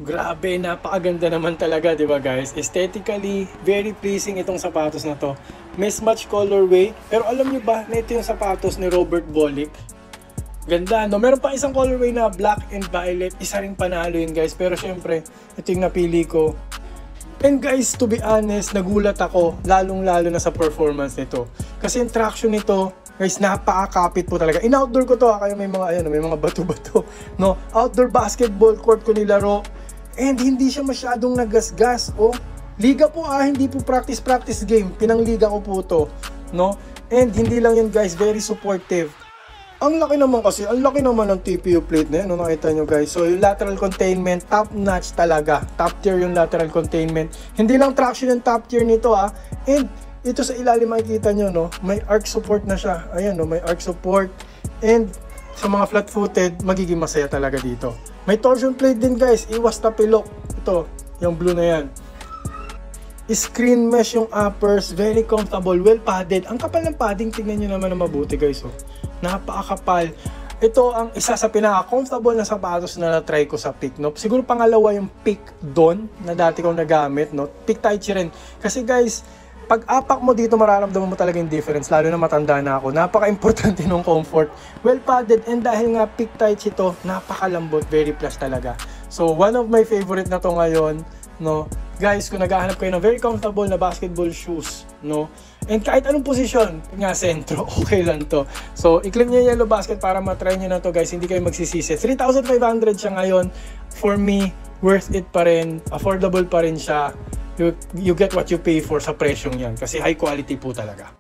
Grabe, napakaganda naman talaga, di ba guys? Aesthetically, very pleasing itong sapatos na to. Mismatch colorway, pero alam niyo ba na ito yung sapatos ni Robert Bolick? Ganda, no? Meron pa isang colorway na black and violet. Isa ring panalo yun, guys. Pero syempre, ito yung napili ko. And guys, to be honest, nagulat ako, lalong-lalo na sa performance nito. Kasi yung traction nito, guys, napakakapit po talaga. In-outdoor ko to, kaya may mga, ayan, may mga bato-bato. No? Outdoor basketball court ko nilaro. And hindi siya masyadong nagasgas. Oh, liga po hindi po practice game. Pinangliga ko po to, no? And hindi lang yun guys, very supportive. Ang laki naman kasi, ang laki naman ng TPU plate na yan, no? Nakita nyo guys. So yung lateral containment, top notch talaga. Top tier yung lateral containment. Hindi lang traction yung top tier nito And ito sa ilalim makikita nyo, no? May arc support na siya. Ayan, no? May arc support. And sa mga flat-footed, magiging masaya talaga dito. May torsion plate din guys, iwas tapilok. Ito, yung blue na yan. Screen mesh yung uppers, very comfortable, well padded. Ang kapal ng padding, tingnan nyo naman na mabuti guys. Napakakapal. Ito ang isa sa pinaka-comfortable na sapatos na na-try ko sa Peak. No? Siguro pangalawa yung Peak Dawn na dati kong nagamit. No? Peak Taichi rin. Kasi guys, pag apak mo dito, mararamdaman mo talaga yung difference, lalo na matanda na ako. Napaka-importante ng comfort. Well padded, and dahil nga Peak Taichi ito, napakalambot, very plush talaga. So, one of my favorite na to ngayon, no? Guys, kung naghahanap kayo ng very comfortable na basketball shoes, no? And kahit anong posisyon, nga sentro, okay lang to. So, i-click nyo yung Yellow Basket para matry nyo na to guys, hindi kayo magsisisi. 3,500 siya ngayon. For me, worth it pa rin, affordable pa rin siya. You get what you pay for sa presyong yan kasi high quality po talaga.